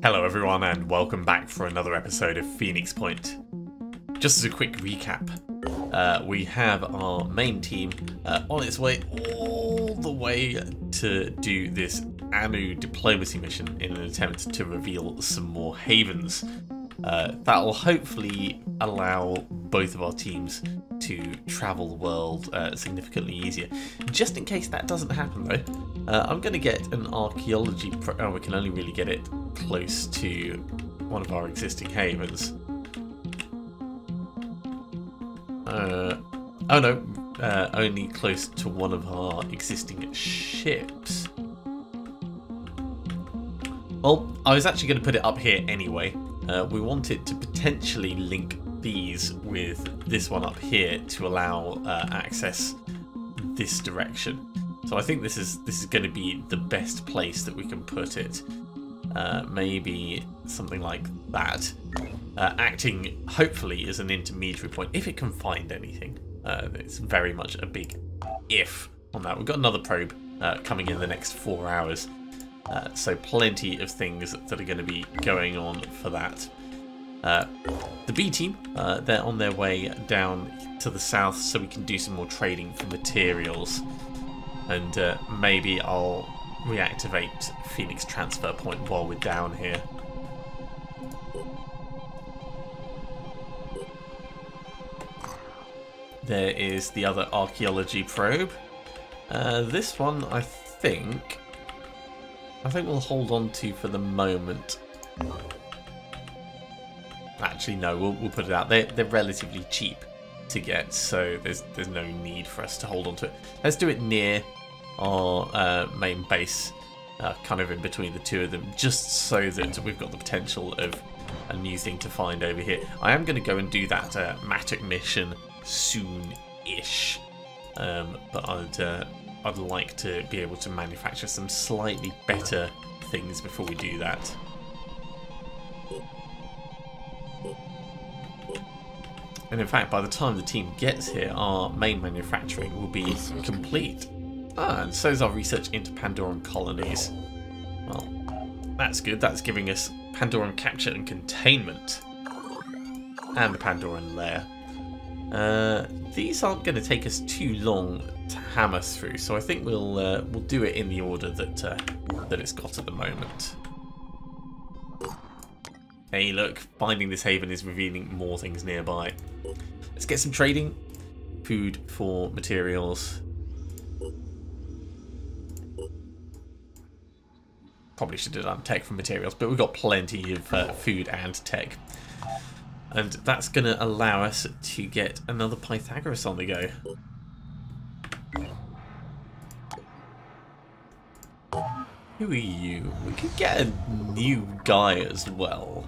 Hello everyone and welcome back for another episode of Phoenix Point. Just as a quick recap, we have our main team on its way all the way to do this Anu diplomacy mission in an attempt to reveal some more havens. That will hopefully allow both of our teams to travel the world significantly easier. Just in case that doesn't happen though, I'm going to get an archaeology we can only really get it close to one of our existing havens. Oh no, only close to one of our existing ships. Well, I was actually going to put it up here anyway. We wanted to potentially link these with this one up here to allow access this direction. So I think this is going to be the best place that we can put it. Maybe something like that, acting hopefully as an intermediary point if it can find anything. It's very much a big if on that. We've got another probe coming in the next 4 hours. So plenty of things that are going to be going on for that. The B team, they're on their way down to the south so we can do some more trading for materials. And maybe I'll reactivate Phoenix transfer point while we're down here. There is the other archaeology probe. This one I think we'll hold on to for the moment. Actually, no, we'll put it out. They're relatively cheap to get, so there's no need for us to hold on to it. Let's do it near our main base, kind of in between the two of them, just so that we've got the potential of a new thing to find over here. I am going to go and do that Matic mission soon-ish, but I'd like to be able to manufacture some slightly better things before we do that. And in fact, by the time the team gets here, our main manufacturing will be complete. And so is our research into Pandoran colonies. Well, that's good. That's giving us Pandoran capture and containment. And the Pandoran lair. These aren't going to take us too long to hammer through, so I think we'll do it in the order that it's got at the moment. Hey look, finding this haven is revealing more things nearby. Let's get some trading. Food for materials. Probably should have done tech for materials, but we've got plenty of food and tech. And that's going to allow us to get another Pythagoras on the go. Who are you? We could get a new guy as well.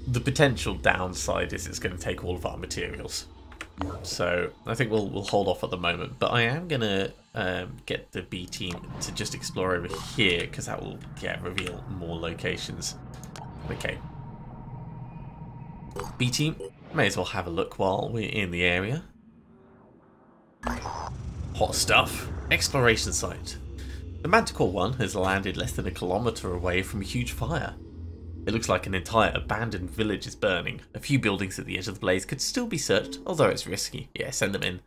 The potential downside is it's going to take all of our materials. So I think we'll hold off at the moment. But I am going to get the B team to just explore over here, because that will reveal more locations. Okay. B team, may as well have a look while we're in the area. Hot stuff. Exploration site. The Manticore 1 has landed less than a kilometre away from a huge fire. It looks like an entire abandoned village is burning. A few buildings at the edge of the blaze could still be searched, although it's risky. Yeah, send them in.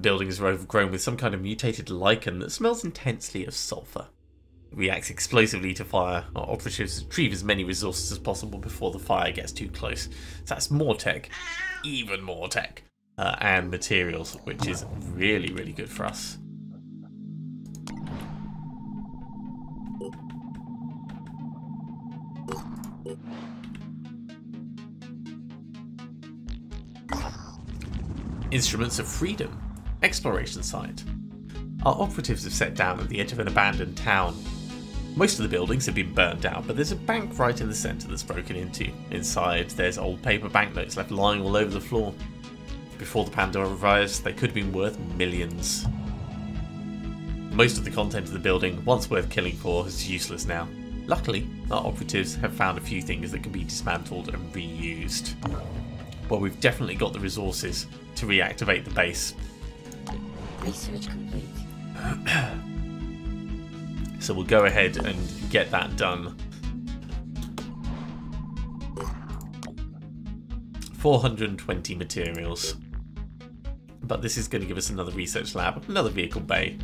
Buildings are overgrown with some kind of mutated lichen that smells intensely of sulphur. It reacts explosively to fire. Our operatives retrieve as many resources as possible before the fire gets too close. So that's more tech, even more tech, and materials, which is really, really good for us. Instruments of Freedom. Exploration site. Our operatives have set down at the edge of an abandoned town. Most of the buildings have been burned down, but there's a bank right in the centre that's broken into. Inside, there's old paper banknotes left lying all over the floor. Before the Pandora arrives, they could have been worth millions. Most of the content of the building, once worth killing for, is useless now. Luckily, our operatives have found a few things that can be dismantled and reused. Well, we've definitely got the resources to reactivate the base. Research complete. So we'll go ahead and get that done. 420 materials. But this is going to give us another research lab, another vehicle bay.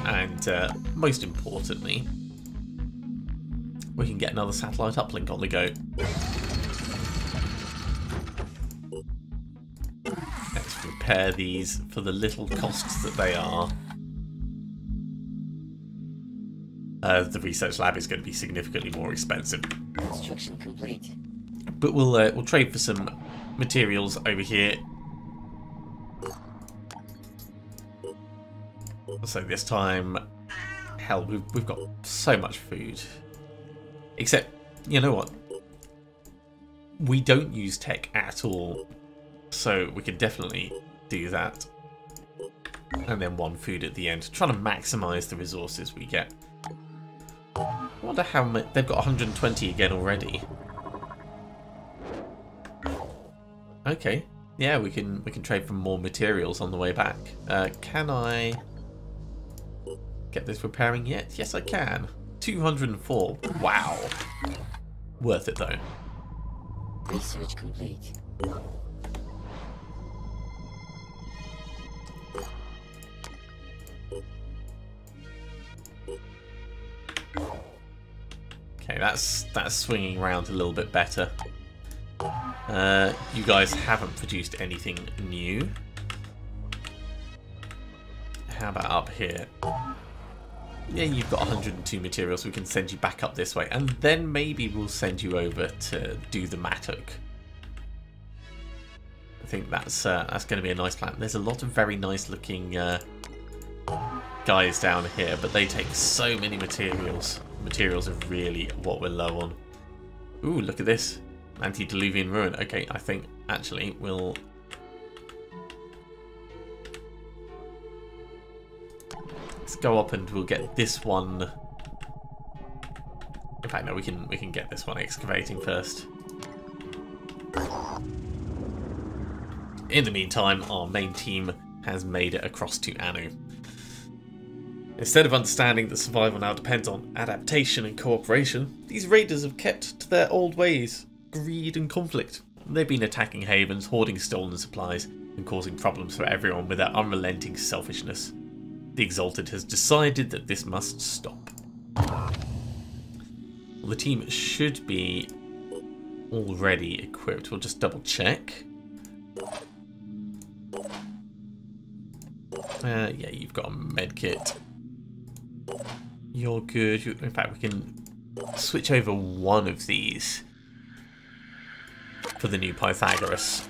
And most importantly, we can get another satellite uplink on the go. Let's repair these for the little costs that they are. The research lab is going to be significantly more expensive. Construction complete. But we'll trade for some materials over here. So this time, hell, we've got so much food. Except, you know what? We don't use tech at all, so we can definitely do that. And then one food at the end, trying to maximise the resources we get. I wonder how many. They've got 120 again already. Okay, yeah, we can trade for more materials on the way back. Can I get this repairing yet? Yes, I can. 204. Wow. Worth it though. Research complete. Okay, that's swinging around a little bit better. You guys haven't produced anything new. How about up here? Yeah, you've got 102 materials, so we can send you back up this way. And then maybe we'll send you over to do the Mattock. I think that's going to be a nice plan. There's a lot of very nice looking guys down here, but they take so many materials. Materials are really what we're low on. Ooh, look at this. Antediluvian ruin. Okay, I think actually we'll... Let's go up and we'll get this one. In fact, no, we can get this one excavating first. In the meantime, our main team has made it across to Anu. Instead of understanding that survival now depends on adaptation and cooperation, these raiders have kept to their old ways, greed and conflict. They've been attacking havens, hoarding stolen supplies, and causing problems for everyone with their unrelenting selfishness. The Exalted has decided that this must stop. Well, the team should be already equipped. We'll just double check. Yeah, you've got a medkit. You're good. In fact, we can switch over one of these for the new Pythagoras.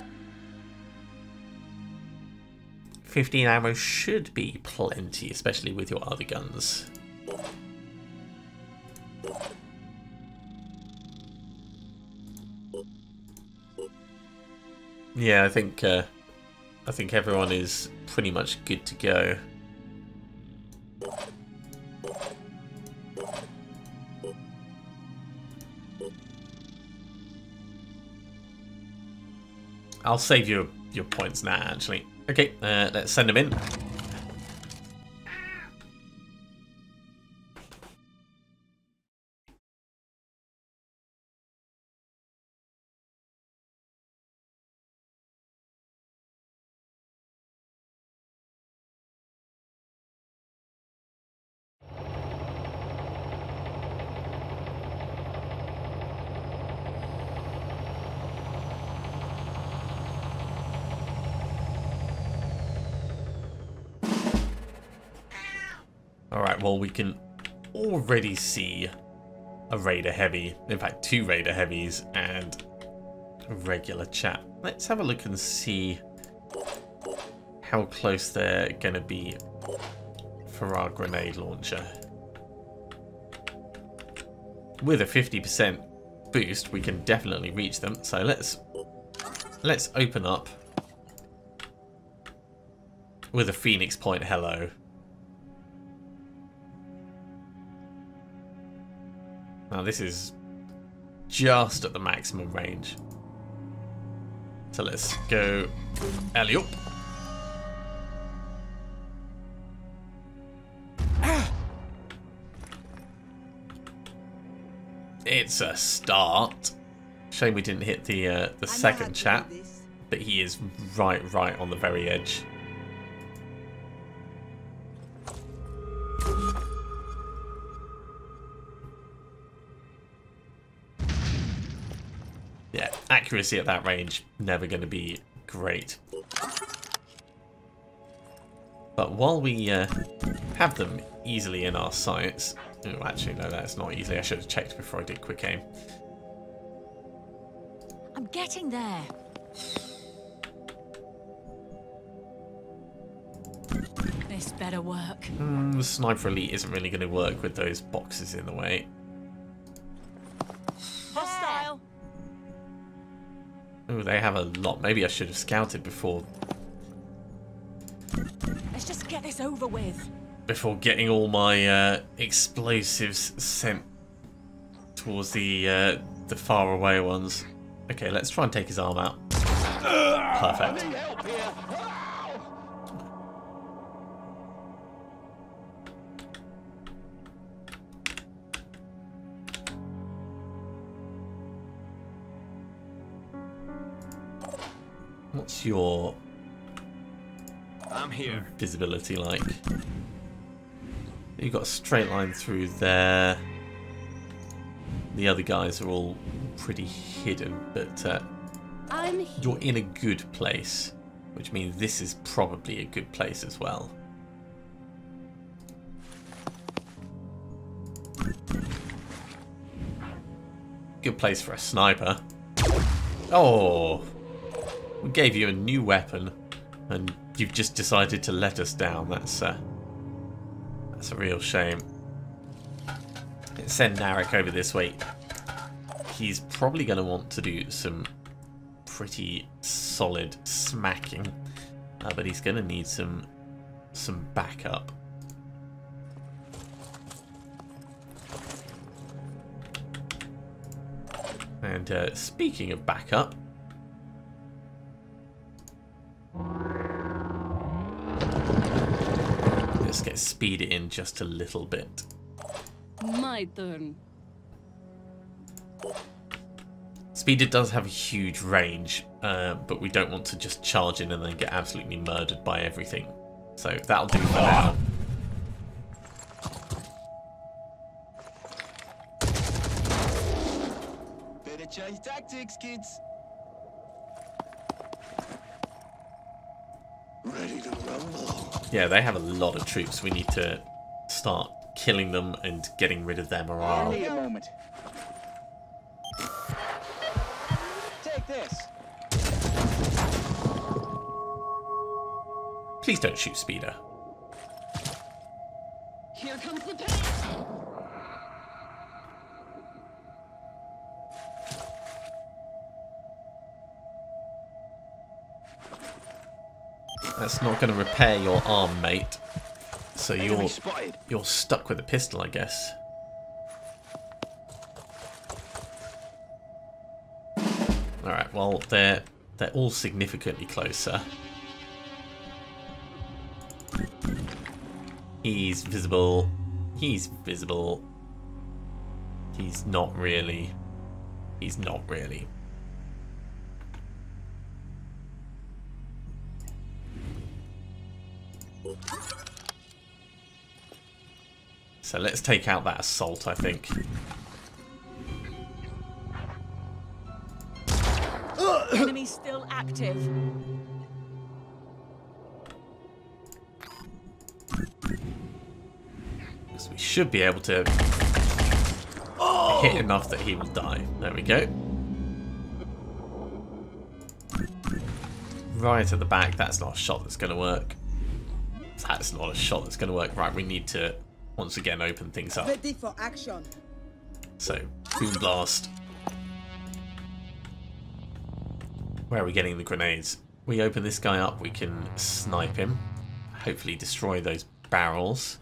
15 ammo should be plenty, especially with your other guns. Yeah, I think everyone is pretty much good to go. I'll save your points now, actually. Okay, let's send them in. Alright, well, we can already see a Raider Heavy. In fact, 2 Raider Heavies and a regular chap. Let's have a look and see how close they're going to be for our grenade launcher. With a 50% boost, we can definitely reach them. So let's open up with a Phoenix Point hello. Now this is just at the maximum range. So let's go alley-oop. It's a start. Shame we didn't hit the second chap, but he is right on the very edge. Yeah, accuracy at that range, never going to be great. But while we have them easily in our sights... Oh, actually, no, that's not easy. I should have checked before I did quick aim. I'm getting there. This better work. The Sniper Elite isn't really going to work with those boxes in the way. Hostile. Oh, they have a lot. Maybe I should have scouted before Let's just get this over with. Before getting all my explosives sent towards the far away ones. Okay, let's try and take his arm out. Perfect. What's your visibility like? You've got a straight line through there. The other guys are all pretty hidden, but you're in a good place, which means this is probably a good place as well. Good place for a sniper. Oh, we gave you a new weapon, and you've just decided to let us down. That's a real shame. Let's send Narek over this way. He's probably going to want to do some pretty solid smacking, but he's going to need some backup. And speaking of backup, let's get speed in just a little bit. My turn. Speeder does have a huge range, but we don't want to just charge in and then get absolutely murdered by everything. So that'll do for now. Better change tactics, kids. Ready to rumble. Yeah, they have a lot of troops. We need to start killing them and getting rid of their morale. Only a moment. Take this. Please don't shoot Speeder. Here comes the pain. That's not going to repair your arm, mate. So you're stuck with a pistol, I guess. Alright, well, they're all significantly closer. He's visible. He's visible. He's not really. He's not really. So let's take out that assault, I think. Enemy still active. So we should be able to hit enough that he will die. There we go. Right at the back. That's not a shot that's going to work. That's not a shot that's going to work. Right, we need to once again open things up. Ready for action. So, boom blast. Where are we getting the grenades? We open this guy up, we can snipe him. Hopefully destroy those barrels.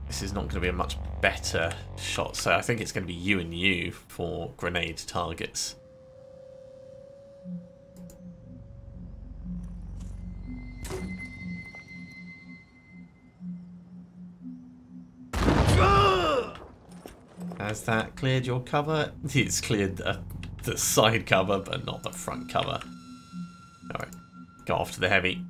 This is not going to be a much better shot, so I think it's going to be you and you for grenade targets. Has that cleared your cover? It's cleared the side cover, but not the front cover. Alright, go off to the heavy.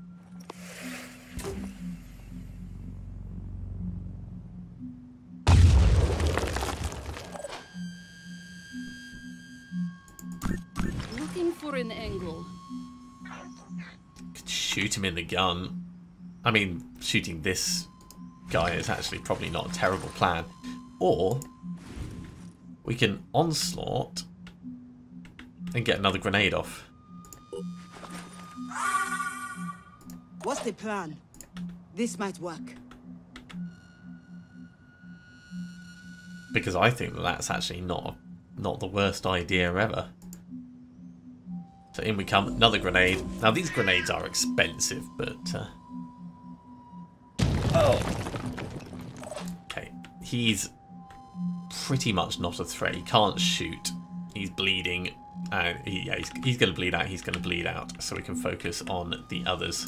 Looking for an angle. Could shoot him in the gun. I mean, shooting this guy is actually probably not a terrible plan. Or we can onslaught and get another grenade off. What's the plan? This might work. Because I think that's actually not the worst idea ever. So in we come, another grenade. Now these grenades are expensive, but okay, he's pretty much not a threat. He can't shoot. He's bleeding, and he's going to bleed out. He's going to bleed out. So we can focus on the others.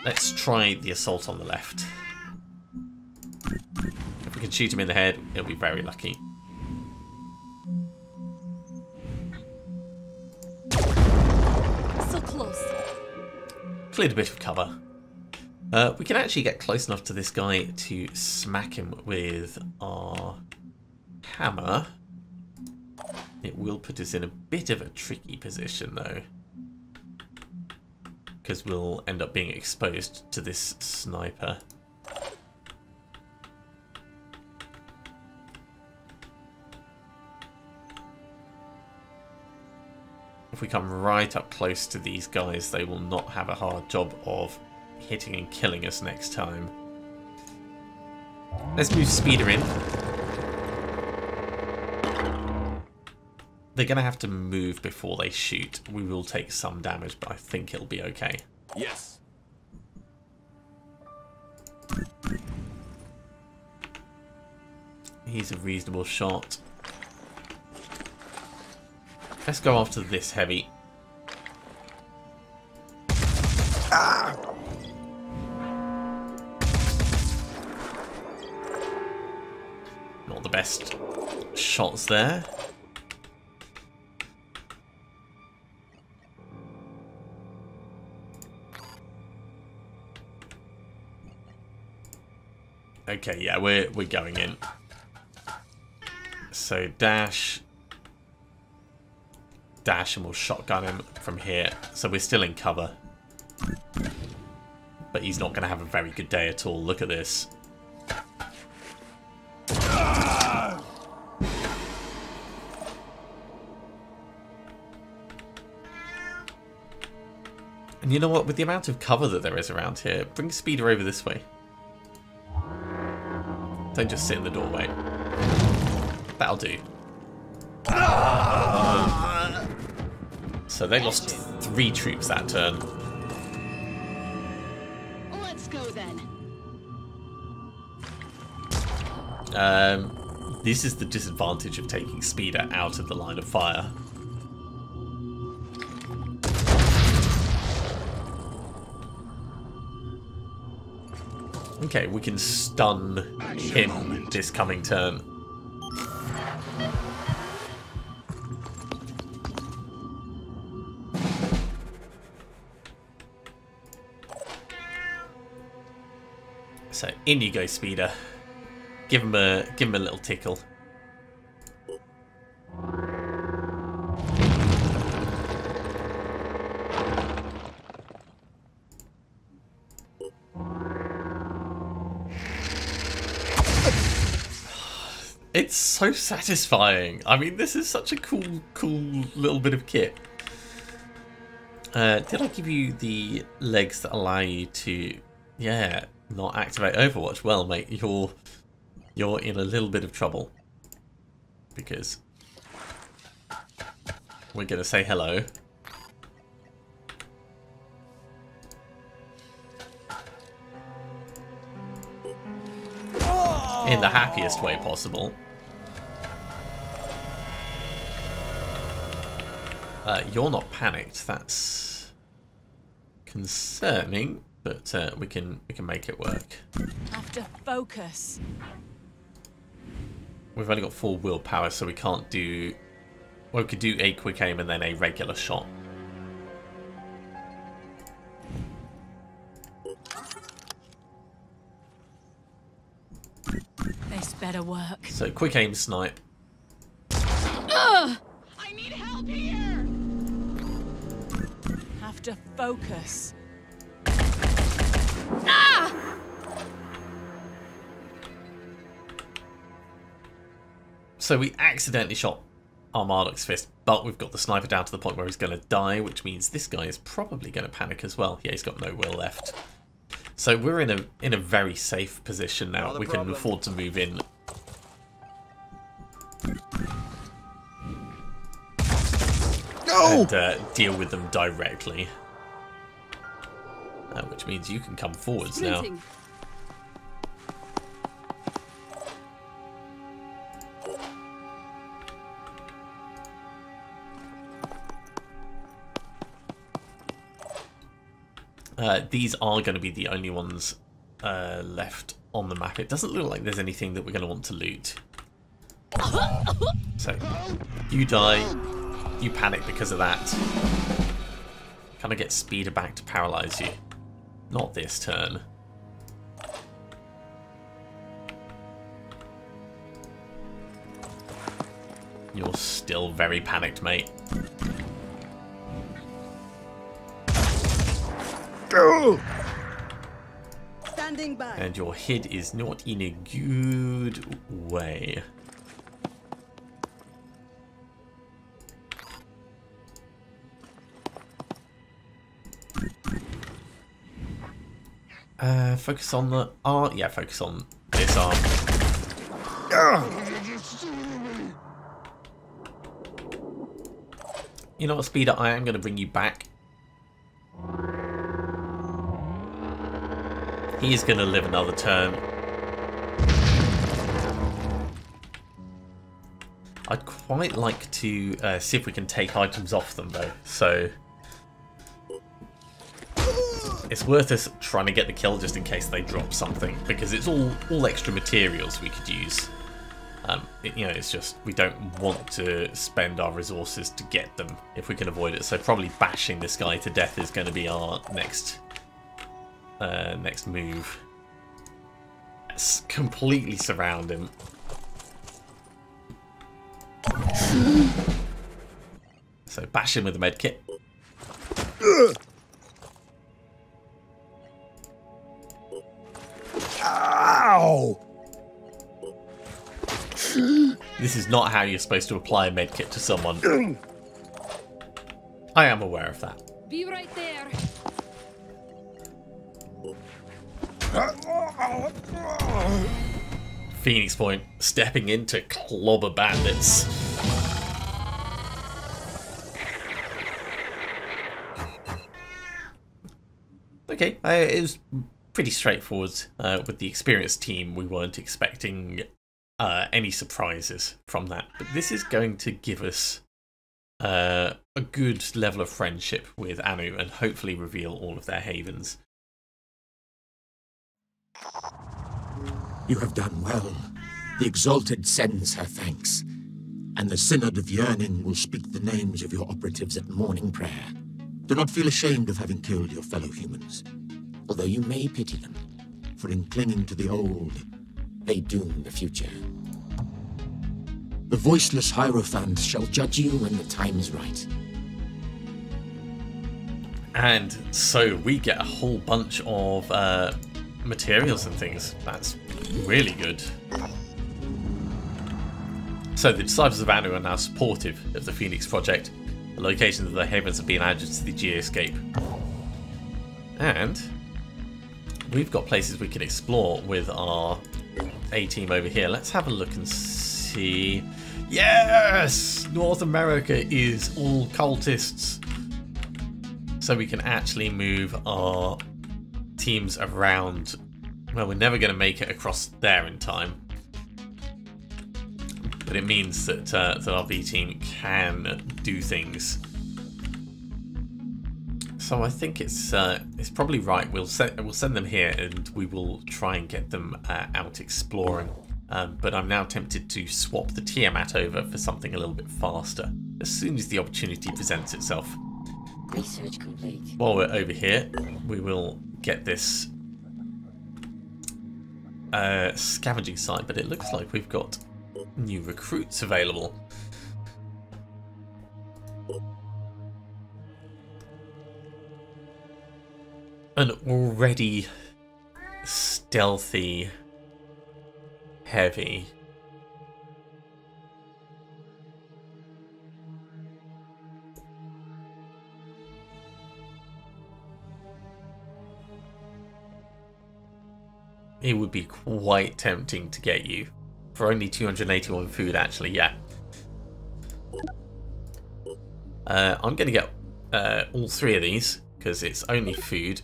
Let's try the assault on the left. If we can shoot him in the head, it'll be very lucky. So close. Cleared a bit of cover. We can actually get close enough to this guy to smack him with our hammer. It will put us in a bit of a tricky position though, because we'll end up being exposed to this sniper. If we come right up close to these guys, they will not have a hard job of hitting and killing us next time. Let's move Speeder in. They're going to have to move before they shoot. We will take some damage, but I think it'll be okay. Yes. He's a reasonable shot. Let's go after this heavy. Not the best shots there. Okay, yeah, we're going in. So dash, and we'll shotgun him from here. So we're still in cover, but he's not going to have a very good day at all. Look at this. And you know what? With the amount of cover that there is around here, bring Speeder over this way. Don't just sit in the doorway. That'll do. So they lost 3 troops that turn. Let's go then. This is the disadvantage of taking Speeder out of the line of fire. Okay, we can stun him this coming turn. So in you go, Speeder. Give him a little tickle. It's so satisfying. I mean, this is such a cool little bit of kit. Did I give you the legs that allow you to, yeah, not activate Overwatch? Well, mate, you're in a little bit of trouble, because we're gonna say hello. In the happiest way possible. You're not panicked. That's concerning, but we can make it work. Have to focus. we've only got 4 willpower, so we can't do... Well, we could do a quick aim and then a regular shot. This better work. So quick aim snipe. Ugh! I need help here! Have to focus. Ah! So we accidentally shot our Marduk's fist, but we've got the sniper down to the point where he's going to die, which means this guy is probably going to panic as well. Yeah, he's got no will left. So we're in a very safe position now. We can afford to move in. And deal with them directly. Which means you can come forwards now. These are going to be the only ones left on the map. It doesn't look like there's anything that we're going to want to loot. So, you die, you panic because of that. Kind of get speeder back to paralyze you. Not this turn. You're still very panicked, mate. Standing by. And your head is not in a good way. Focus on the arm. Yeah, focus on this arm. You know what, Speeder? I am going to bring you back. He is going to live another turn. I'd quite like to see if we can take items off them, though. So it's worth us trying to get the kill just in case they drop something, because it's all extra materials we could use. You know, it's just we don't want to spend our resources to get them if we can avoid it. So probably bashing this guy to death is going to be our next move. Let's completely surround him. So bash him with the med kit. Ow! This is not how you're supposed to apply a med kit to someone. I am aware of that. Be right there. Phoenix Point stepping in to clobber bandits. Okay, it was pretty straightforward. With the experienced team, we weren't expecting any surprises from that. But this is going to give us a good level of friendship with Anu and hopefully reveal all of their havens. You have done well. The Exalted sends her thanks. And the Synod of Yearning will speak the names of your operatives at morning prayer. Do not feel ashamed of having killed your fellow humans, although you may pity them, for in clinging to the old, they doom the future. The voiceless Hierophants shall judge you when the time is right. And so we get a whole bunch of materials and things. That's really good. So the Disciples of Anu are now supportive of the Phoenix Project. The locations of their havens have been added to the geoscape. And we've got places we can explore with our A-team over here. Let's have a look and see. Yes! North America is all cultists. So we can actually move our teams around. Well, we're never going to make it across there in time. But it means that, that our B team can do things. So I think it's probably right. We'll send them here, and we will try and get them out exploring. but I'm now tempted to swap the Tiamat over for something a little bit faster as soon as the opportunity presents itself. Research complete. While we're over here, we will get this scavenging site, but it looks like we've got new recruits available. An already stealthy heavy. It would be quite tempting to get you for only 281 food, actually. Yeah, I'm gonna get all three of these because it's only food,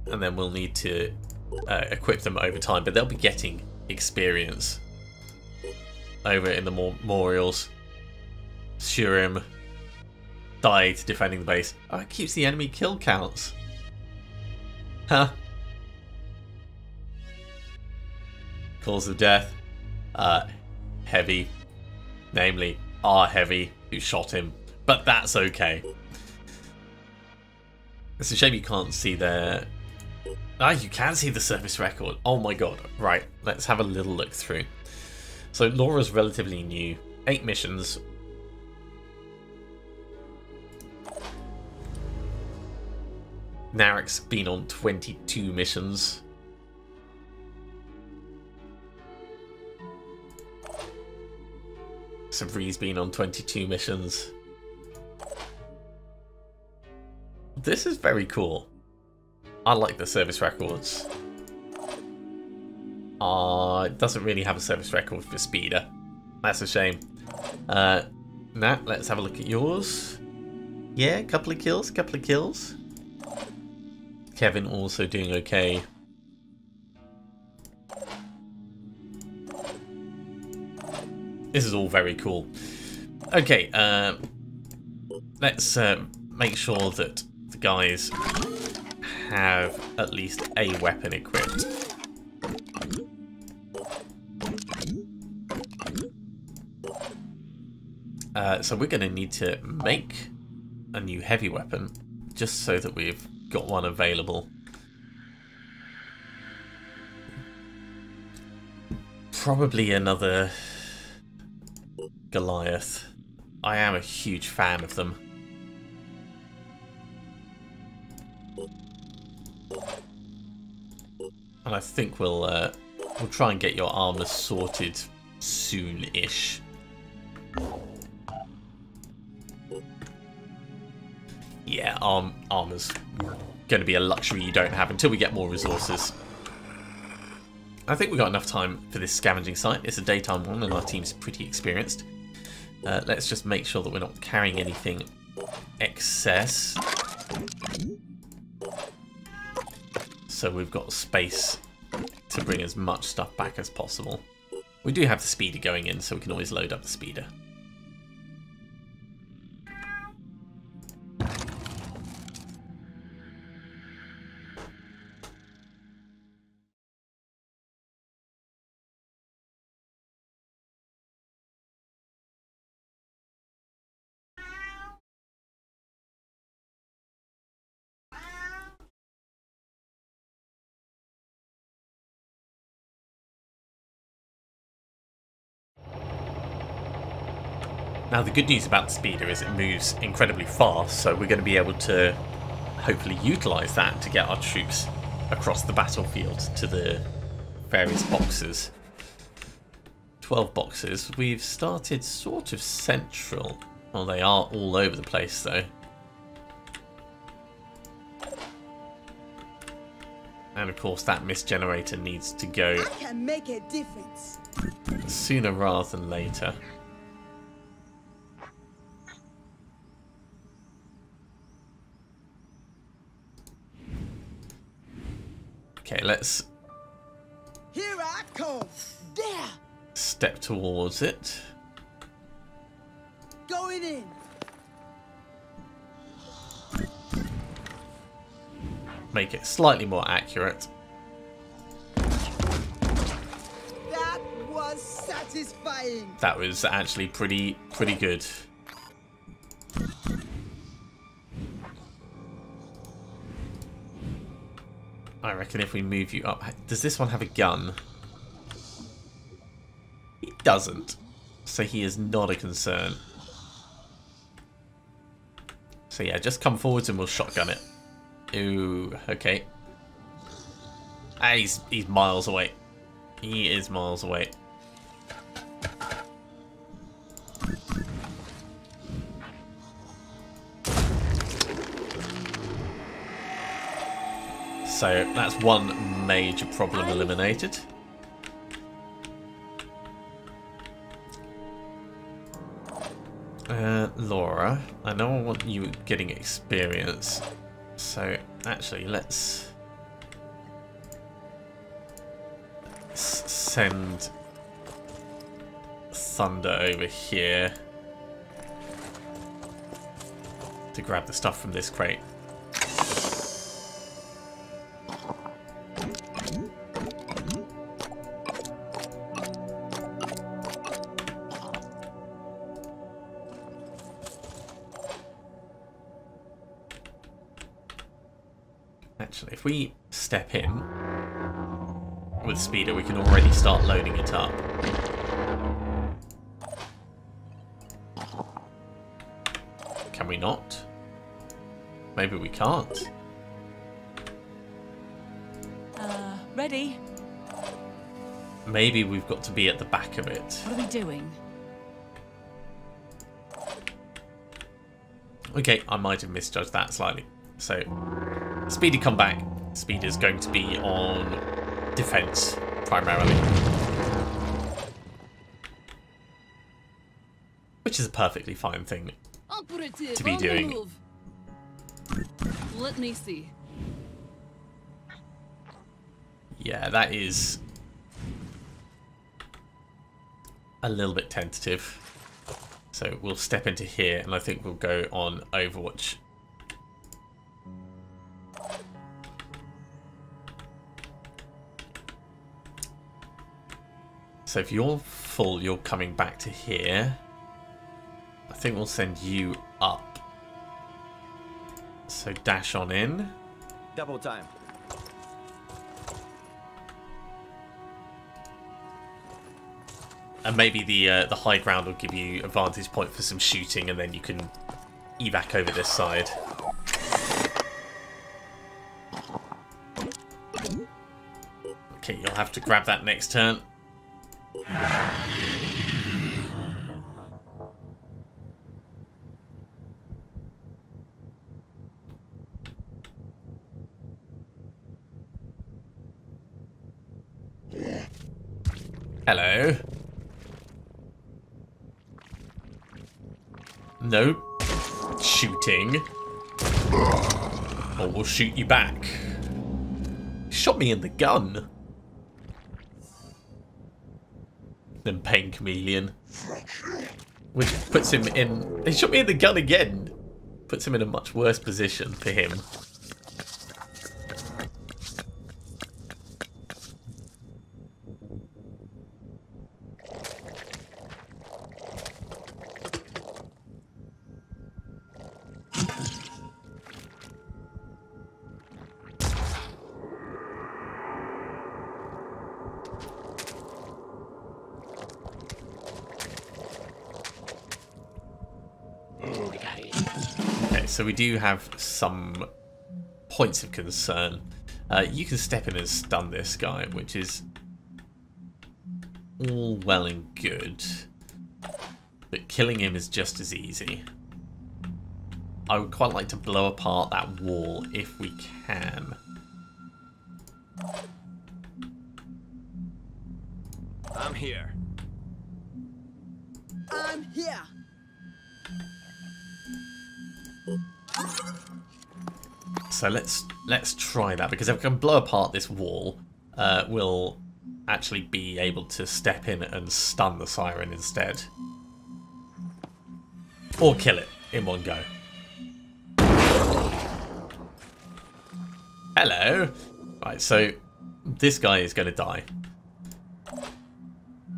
and then we'll need to equip them over time, but they'll be getting experience over in the memorials. Shurim died defending the base. Oh, it keeps the enemy kill counts. Huh. Cause of death. Heavy. Namely, our Heavy, who shot him. But that's okay. It's a shame you can't see their... Ah, you can see the service record. Oh my god. Right, let's have a little look through. So Laura's relatively new. 8 missions. Narek's been on 22 missions. Savri's been on 22 missions. This is very cool. I like the service records. It doesn't really have a service record for Speeder. That's a shame. Nat, let's have a look at yours. Yeah, a couple of kills, Kevin also doing okay. This is all very cool. Okay, let's make sure that the guys have at least a weapon equipped. So we're going to need to make a new heavy weapon just so that we've got one available. Probably another Goliath. I am a huge fan of them. And I think we'll try and get your armor sorted soon-ish. Yeah, armor's going to be a luxury you don't have until we get more resources. I think we've got enough time for this scavenging site. It's a daytime one and our team's pretty experienced. Let's just make sure that we're not carrying anything excess. So we've got space to bring as much stuff back as possible. We do have the speeder going in, so we can always load up the speeder. Now the good news about the speeder is it moves incredibly fast, so we're going to be able to hopefully utilise that to get our troops across the battlefield to the various boxes. 12 boxes. We've started sort of central. Well, they are all over the place though. And of course that mist generator needs to go I can make a difference. sooner rather than later. Okay, let's Here I come. There. step towards it. Going in. Make it slightly more accurate. That was Satisfying. That was actually pretty good. I reckon if we move you up... Does this one have a gun? He doesn't. So he is not a concern. So yeah, just come forwards and we'll shotgun it. Ooh, okay. Ah, he's miles away. He is miles away. So that's one major problem eliminated. Laura, I know I want you getting experience. So actually, let's send Thunder over here to grab the stuff from this crate. Actually, if we step in with Speeder, we can already start loading it up. Can we not? Maybe we can't. Ready? Maybe we've got to be at the back of it. What are we doing? Okay, I might have misjudged that slightly. So, Speedy, come back. Speeder's going to be on defense, primarily. Which is a perfectly fine thing Operative, to be on the doing. move. Let me see. Yeah, that is a little bit tentative. So we'll step into here, and I think we'll go on Overwatch. So if you're full, you're coming back to here. I think we'll send you up. So dash on in. Double time. And maybe the high ground will give you a vantage point for some shooting, and then you can evac over this side. Okay, you'll have to grab that next turn. Hello. No shooting, or we'll shoot you back. Shot me in the gun. Then Pain Chameleon, which puts him in. He shot me in the gun again. Puts him in a much worse position for him. Okay, so we do have some points of concern. You can step in and stun this guy, which is all well and good, but killing him is just as easy. I would quite like to blow apart that wall if we can. I'm here. I'm here. So let's try that, because if we can blow apart this wall, we'll actually be able to step in and stun the siren instead, or kill it in one go. Hello. Right, so this guy is going to die.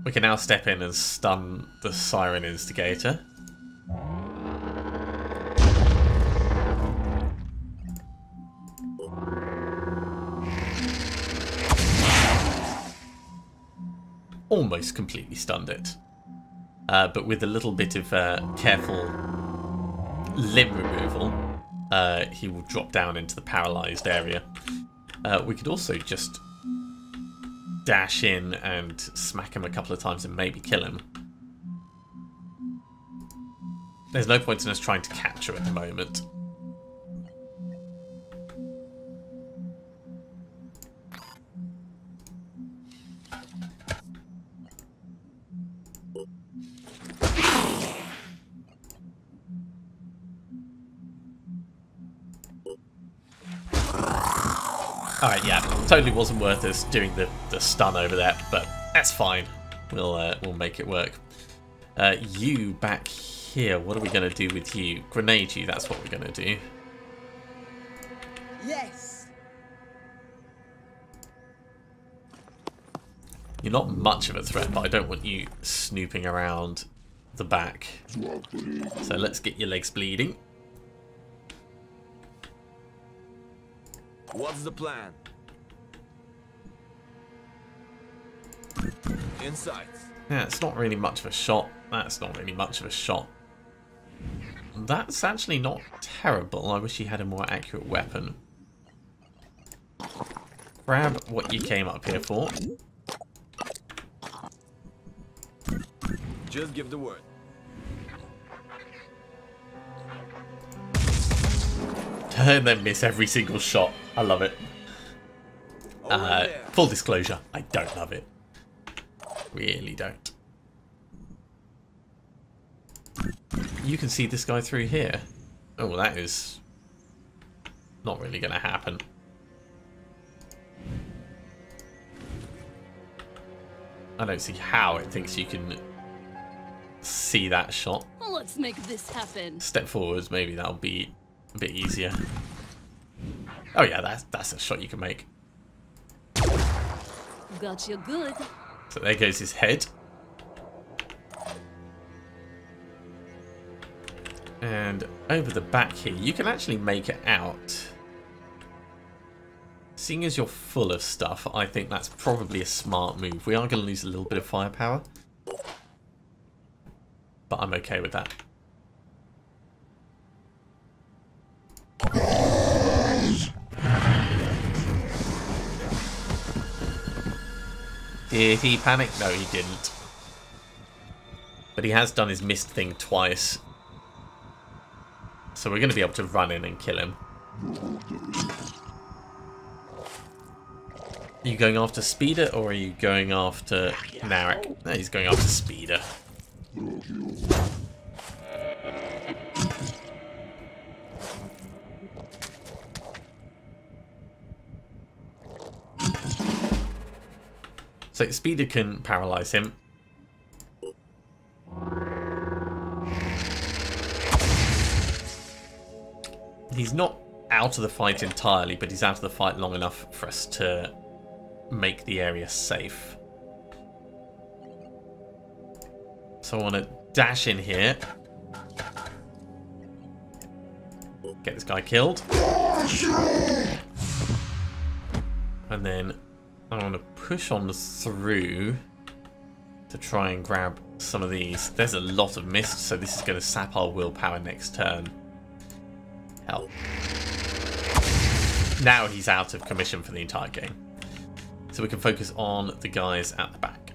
We can now step in and stun the Siren Instigator. Almost completely stunned it. But with a little bit of careful limb removal, he will drop down into the paralysed area. We could also just dash in and smack him a couple of times and maybe kill him. There's no point in us trying to capture at the moment. Alright, yeah, totally wasn't worth us doing the stun over there, but that's fine. We'll make it work. You back here, what are we going to do with you? Grenade you, that's what we're going to do. Yes. You're not much of a threat, but I don't want you snooping around the back. So let's get your legs bleeding. What's the plan? Insights. Yeah, it's not really much of a shot. That's not really much of a shot. That's actually not terrible. I wish he had a more accurate weapon. Grab what you came up here for. Just give the word. And then miss every single shot. I love it. Over there. Full disclosure, I don't love it. Really don't. You can see this guy through here. Oh, that is not really going to happen. I don't see how it thinks you can see that shot. Let's make this happen. Step forwards, maybe that'll be a bit easier. Oh yeah, that's a shot you can make. Got you good. So there goes his head. And over the back here, you can actually make it out. Seeing as you're full of stuff, I think that's probably a smart move. We are going to lose a little bit of firepower, but I'm okay with that. Did he panic? No, he didn't. But he has done his mist thing twice. So we're going to be able to run in and kill him. Are you going after Speeder or are you going after Narek? No, he's going after Speeder. So Speeder can paralyze him. He's not out of the fight entirely, but he's out of the fight long enough for us to make the area safe. So I want to dash in here. Get this guy killed. And then I want to push on through to try and grab some of these. There's a lot of mist, so this is going to sap our willpower next turn. Hell. Now he's out of commission for the entire game. So we can focus on the guys at the back.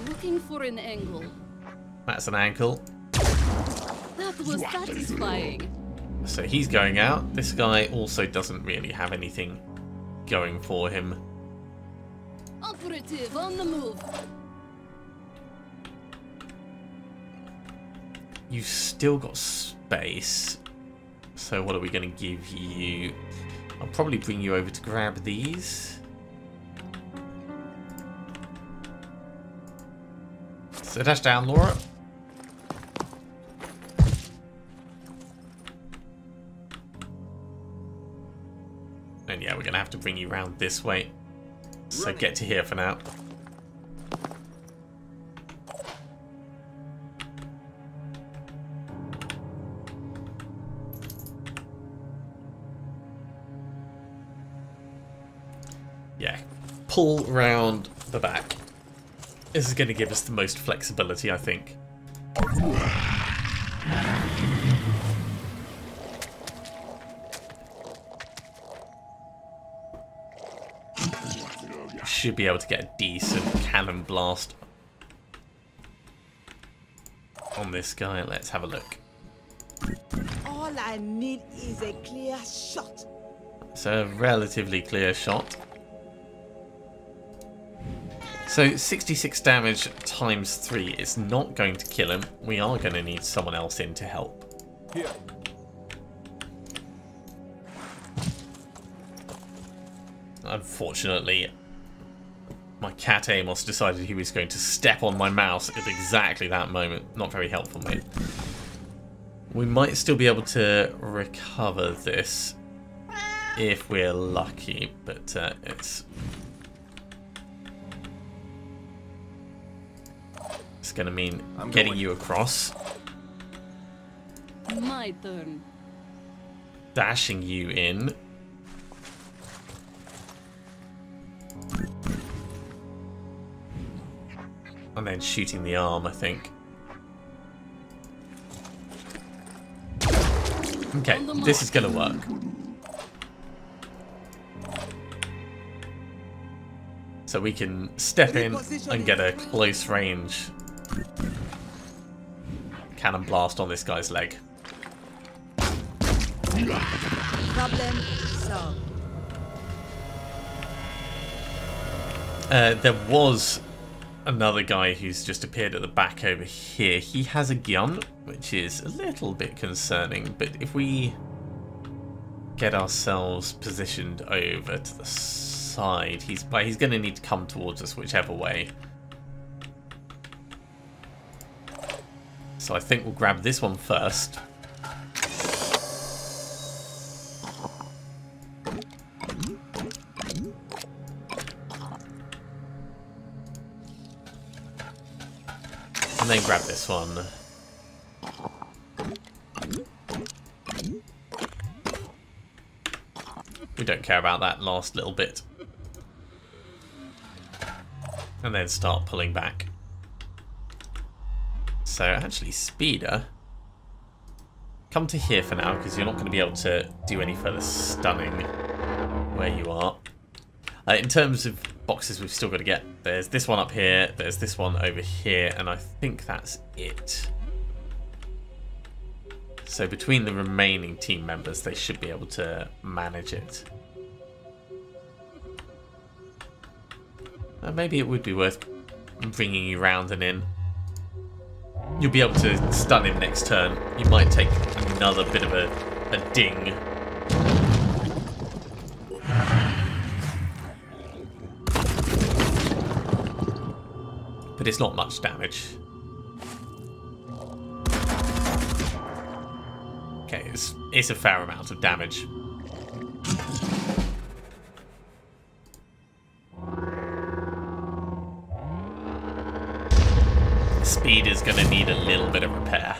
Looking for an angle. That's an ankle. That was satisfying. So he's going out. This guy also doesn't really have anything going for him. Operative on the move. You've still got space. So what are we going to give you? I'll probably bring you over to grab these. So dash down, Laura. And yeah, we're going to have to bring you round this way. So get to here for now. Yeah, pull round the back. This is going to give us the most flexibility, I think. Should be able to get a decent cannon blast on this guy. Let's have a look. All I need is a clear shot. It's a relatively clear shot. So 66 damage times 3 is not going to kill him. We are going to need someone else in to help. Here. Unfortunately, my cat Amos decided he was going to step on my mouse at exactly that moment. Not very helpful, mate. We might still be able to recover this if we're lucky, but it's going to mean getting you across, My turn. dashing you in, and then shooting the arm, I think. Okay, this is going to work. So we can step in and get a close range cannon blast on this guy's leg. Problem solved. There was another guy who's just appeared at the back over here. He has a gun, which is a little bit concerning, but if we get ourselves positioned over to the side, he's going to need to come towards us whichever way. So I think we'll grab this one first. And then grab this one. We don't care about that last little bit. And then start pulling back. So actually, Speeder, come to here for now, because you're not going to be able to do any further stunning where you are. In terms of boxes we've still got to get, there's this one up here, there's this one over here, and I think that's it. So between the remaining team members, they should be able to manage it. Maybe it would be worth bringing you round and in. You'll be able to stun him next turn. You might take another bit of a ding. But it's not much damage. Okay, it's a fair amount of damage. Speed is going to need a little bit of repair.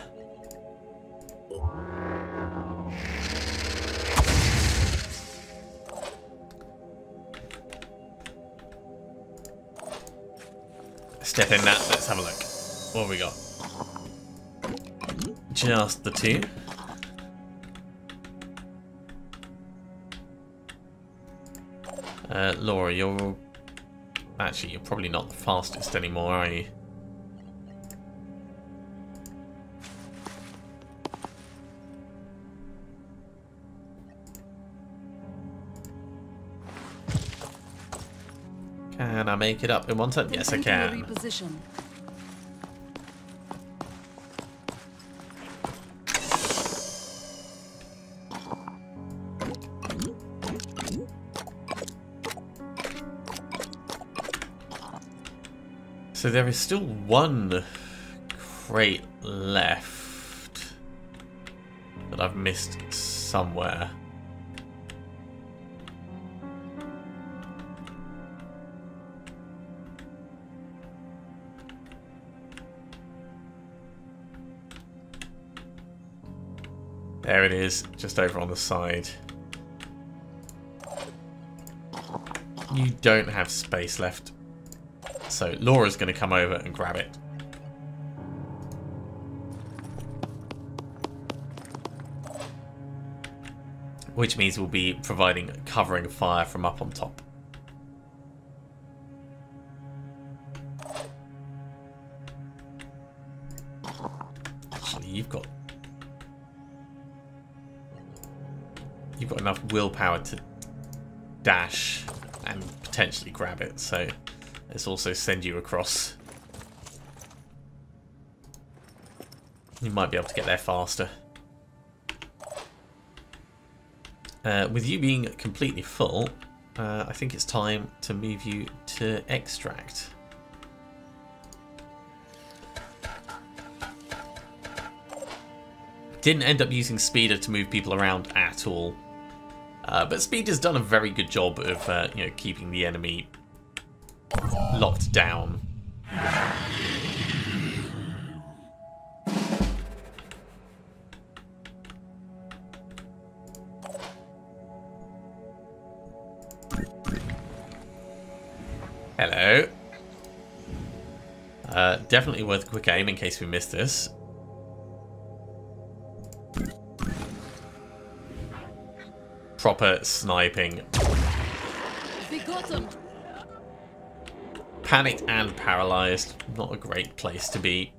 Step in that, let's have a look. What have we got? Just the two. Laura, you're probably not the fastest anymore, are you? Can I make it up in one turn? Yes, I can. Reposition. So there is still one crate left that I've missed somewhere. There it is, just over on the side. You don't have space left. So Laura's going to come over and grab it. Which means we'll be providing covering fire from up on top. Actually, you've got enough willpower to dash and potentially grab it, so let's also send you across. You might be able to get there faster. With you being completely full, I think it's time to move you to extract. Didn't end up using Speeder to move people around at all, but Speeder's done a very good job of you know, keeping the enemy locked down. Hello. Definitely worth a quick aim in case we miss this. Proper sniping. We got him. Panicked and paralyzed. Not a great place to be.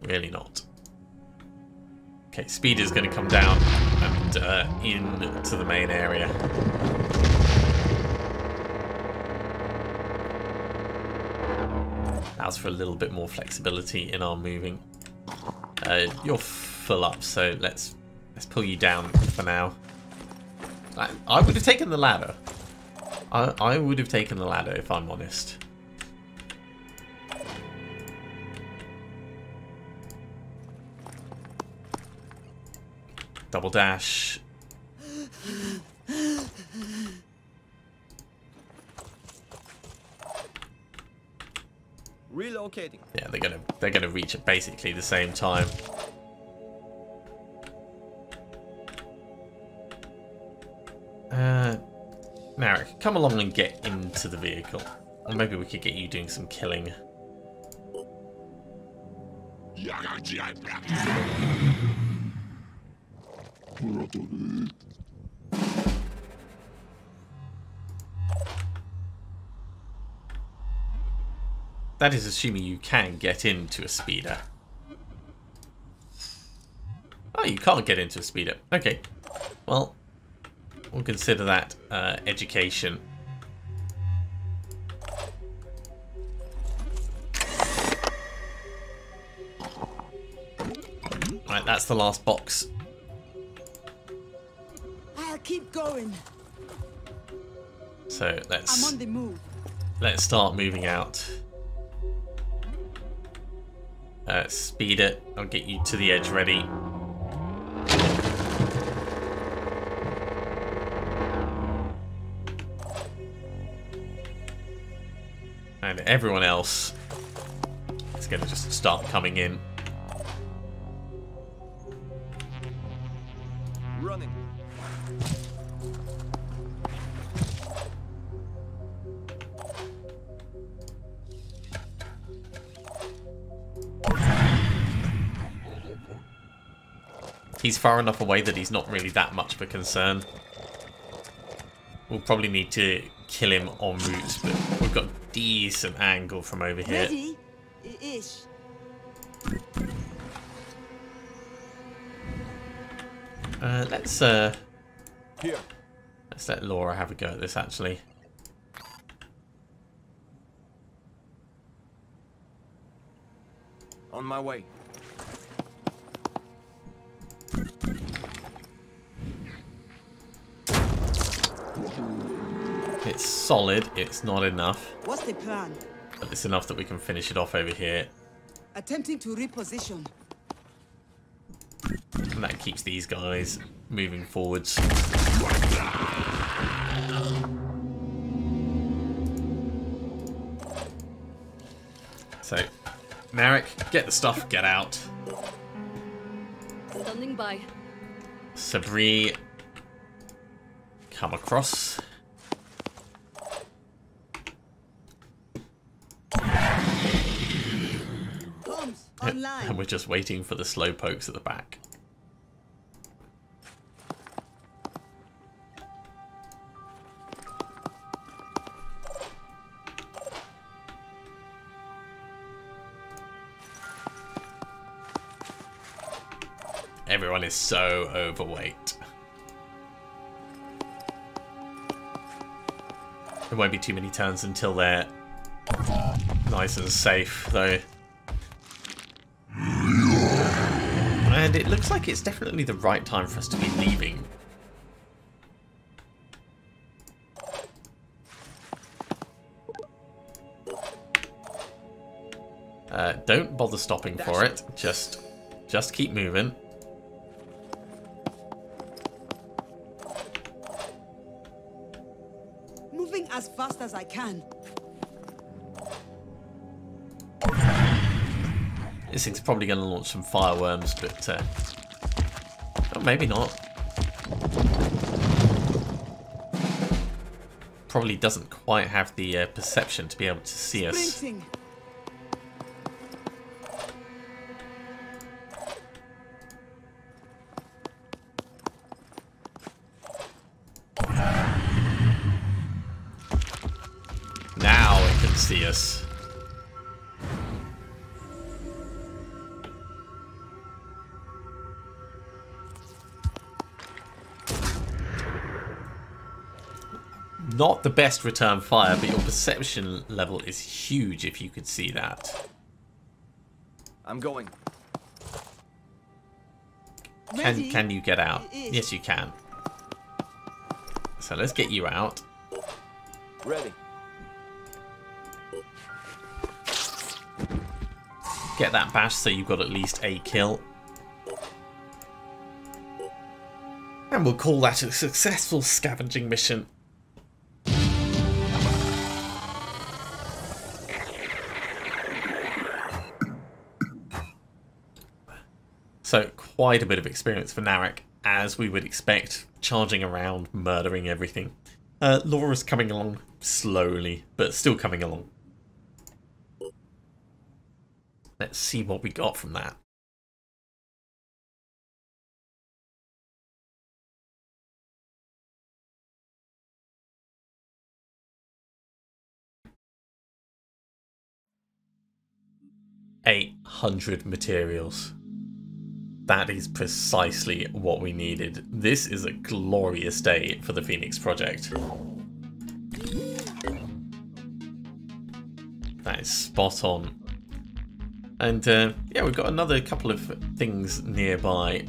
Really not. Okay, Speeder's going to come down and into the main area. Allows for a little bit more flexibility in our moving. You're full up, so let's pull you down for now. I would have taken the ladder. I would have taken the ladder if I'm honest. Double dash. Relocating. Yeah, they're gonna reach at basically the same time. Marek, come along and get into the vehicle. Or maybe we could get you doing some killing. That is assuming you can get into a speeder. Oh, you can't get into a speeder. Okay. Well, we'll consider that education. Right, that's the last box. I'll keep going. So I'm on the move. let's start moving out. Speed it. I'll get you to the edge ready. And everyone else is going to just start coming in. Running. He's far enough away that he's not really that much of a concern. We'll probably need to kill him en route, but we've got a decent angle from over here. Ready? Ish. Let's Here. let's let Laura have a go at this actually. On my way. It's solid, it's not enough, What's the plan? but it's enough that we can finish it off over here. Attempting to reposition. And that keeps these guys moving forwards. So, Marek, get the stuff, get out. Standing by. Sabri, come across. online. And we're just waiting for the slow pokes at the back. Everyone is so overweight. There won't be too many turns until they're nice and safe, though. And it looks like it's definitely the right time for us to be leaving. Don't bother stopping for it. Just keep moving. Moving as fast as I can. This thing's probably going to launch some fireworms, but oh, maybe not. Probably doesn't quite have the perception to be able to see us. Sprinting. Now it can see us. Not the best return fire, but your perception level is huge if you could see that. I'm going. Ready? Can you get out? It is. Yes, you can. So let's get you out. Ready. Get that bash so you've got at least a kill. And we'll call that a successful scavenging mission. So quite a bit of experience for Narek, as we would expect, charging around, murdering everything. Laura's coming along slowly, but still coming along. Let's see what we got from that. $800 materials. That is precisely what we needed. This is a glorious day for the Phoenix Project. That is spot on. And yeah, we've got another couple of things nearby.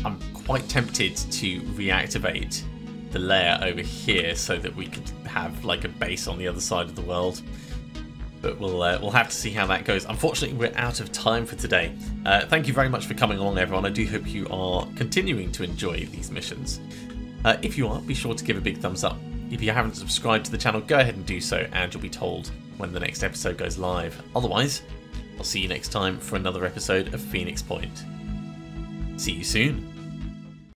I'm quite tempted to reactivate the layer over here so that we could have like a base on the other side of the world. But we'll have to see how that goes. Unfortunately, we're out of time for today. Thank you very much for coming along, everyone. I do hope you are continuing to enjoy these missions. If you are, be sure to give a big thumbs up. If you haven't subscribed to the channel, go ahead and do so, and you'll be told when the next episode goes live. Otherwise, I'll see you next time for another episode of Phoenix Point. See you soon.